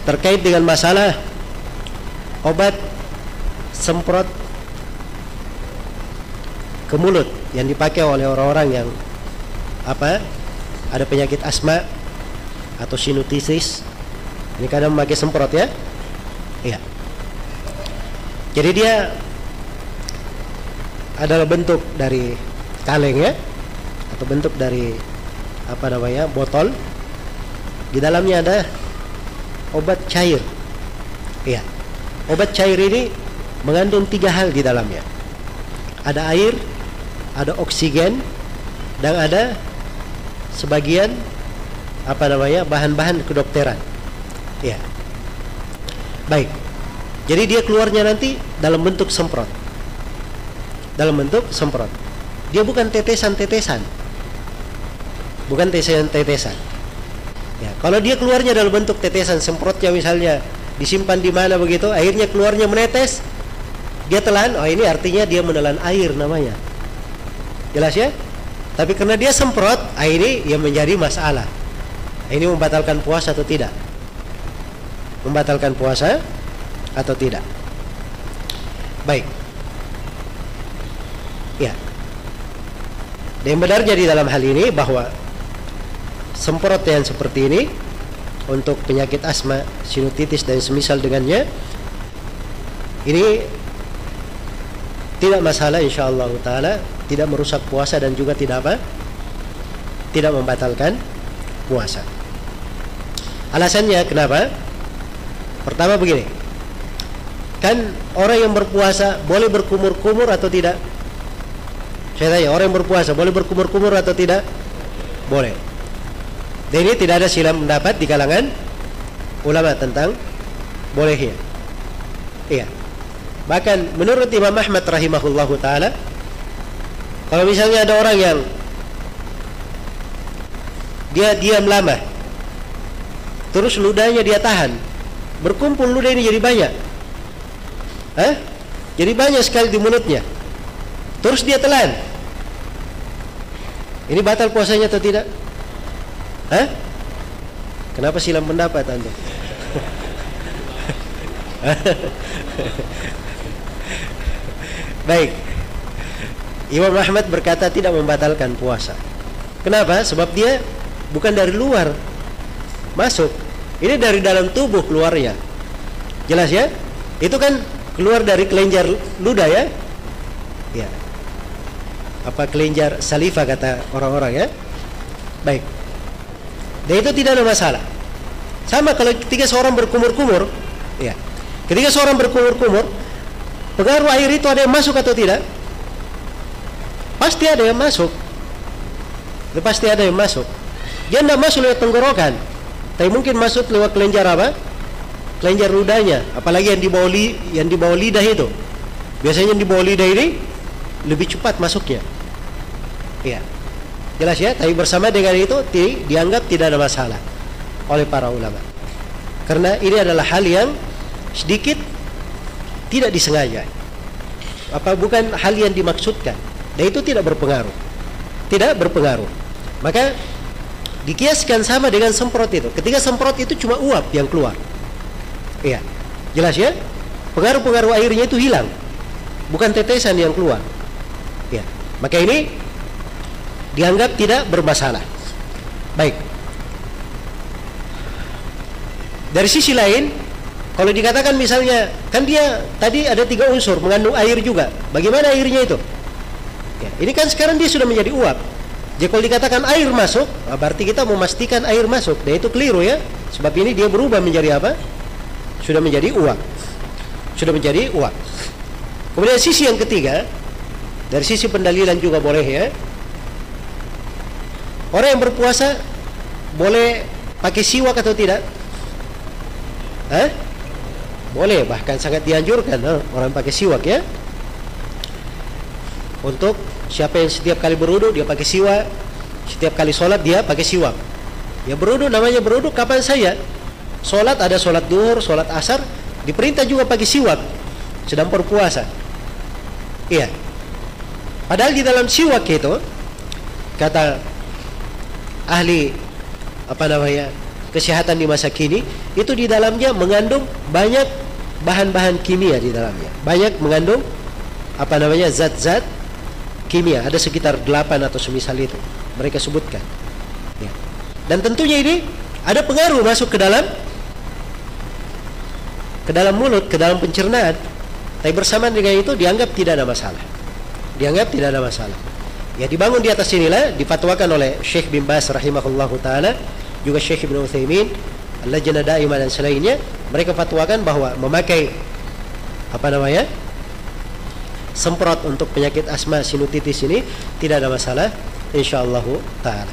terkait dengan masalah obat semprot ke mulut yang dipakai oleh orang-orang yang ada penyakit asma atau sinusitis. Ini kadang memakai semprot ya. Iya. Jadi dia adalah bentuk dari kaleng ya, atau bentuk dari botol. Di dalamnya ada obat cair. Iya. Obat cair ini mengandung 3 hal di dalamnya. Ada air, ada oksigen, dan ada sebagian bahan-bahan kedokteran. Ya. Baik. Jadi dia keluarnya nanti dalam bentuk semprot. Dalam bentuk semprot. Dia bukan tetesan-tetesan. Bukan tetesan-tetesan. Ya, kalau dia keluarnya dalam bentuk tetesan, semprotnya misalnya disimpan di mana begitu, akhirnya keluarnya menetes, dia telan, ini artinya dia menelan air namanya. Jelas ya? Tapi karena dia semprot, ini yang menjadi masalah. Ini membatalkan puasa atau tidak? Membatalkan puasa atau tidak? Baik. Ya. Dan benarnya di dalam hal ini bahwa semprot yang seperti ini untuk penyakit asma, sinusitis dan semisal dengannya, ini tidak masalah insyaallah taala, tidak merusak puasa dan juga tidak membatalkan puasa. Alasannya kenapa? Pertama begini, kan orang yang berpuasa boleh berkumur-kumur atau tidak? Saya tanya, orang yang berpuasa boleh berkumur-kumur atau tidak? Boleh. Dan ini tidak ada silang pendapat di kalangan ulama tentang bolehnya. Iya. Bahkan menurut Imam Ahmad rahimahullahu taala, kalau misalnya ada orang yang dia diam lama, terus ludahnya dia tahan, berkumpul ludah ini jadi banyak, jadi banyak sekali di mulutnya, terus dia telan, ini batal puasanya atau tidak? Kenapa silang pendapat Anda? Baik. Imam Ahmad berkata tidak membatalkan puasa. Kenapa? Sebab dia bukan dari luar masuk. Ini dari dalam tubuh keluarnya. Jelas ya? Itu kan keluar dari kelenjar ludah ya? Ya. Kelenjar saliva kata orang-orang ya? Baik. Dan itu tidak ada masalah. Sama kalau ketika seorang berkumur-kumur, ya. Ketika seorang berkumur-kumur, pengaruh air itu ada yang masuk atau tidak? Pasti ada yang masuk. Itu pasti ada yang masuk. Dia tidak masuk lewat tenggorokan, tapi mungkin masuk lewat kelenjar kelenjar ludahnya, apalagi yang di bawah lidah itu. Biasanya yang di bawah lidah ini lebih cepat masuknya. Ya. Jelas ya, tapi bersama dengan itu dianggap tidak ada masalah oleh para ulama. Karena ini adalah hal yang sedikit tidak disengaja. Bukan hal yang dimaksudkan. Dan itu tidak berpengaruh. Tidak berpengaruh. Maka dikiaskan sama dengan semprot itu. Ketika semprot itu cuma uap yang keluar. Iya. Jelas ya? Pengaruh-pengaruh airnya itu hilang. Bukan tetesan yang keluar. Ya. Maka ini dianggap tidak bermasalah. Baik. Dari sisi lain, kalau dikatakan misalnya, kan dia tadi ada 3 unsur mengandung air juga. Bagaimana airnya itu? Ya, ini kan sekarang dia sudah menjadi uap. Jadi kalau dikatakan air masuk, berarti kita memastikan air masuk. Dan itu keliru ya. Sebab ini dia berubah menjadi apa? Sudah menjadi uap. Sudah menjadi uap. Kemudian sisi yang ketiga, dari sisi pendalilan juga boleh ya. Orang yang berpuasa boleh pakai siwak atau tidak? Boleh, bahkan sangat dianjurkan orang pakai siwak ya. Untuk siapa yang setiap kali berwudu dia pakai siwak, setiap kali sholat dia pakai siwak. Ya berwudu, namanya berwudu kapan saja. Sholat ada sholat duhur, sholat asar, diperintah juga pakai siwak sedang berpuasa. Iya. Padahal di dalam siwak itu kata ahli kesehatan di masa kini, itu di dalamnya mengandung banyak bahan-bahan kimia di dalamnya. Banyak mengandung zat-zat kimia. Ada sekitar 8 atau semisal itu mereka sebutkan. Ya. Dan tentunya ini ada pengaruh masuk ke dalam mulut, ke dalam pencernaan. Tapi bersamaan dengan itu dianggap tidak ada masalah. Ya, dibangun di atas inilah difatwakan oleh Syekh bin Baz rahimahullahu taala, juga Syekh Ibnu Utsaimin, Al-Lajnah Daimah dan selainnya. Mereka fatwakan bahwa memakai semprot untuk penyakit asma sinusitis ini tidak ada masalah insyaallah taala.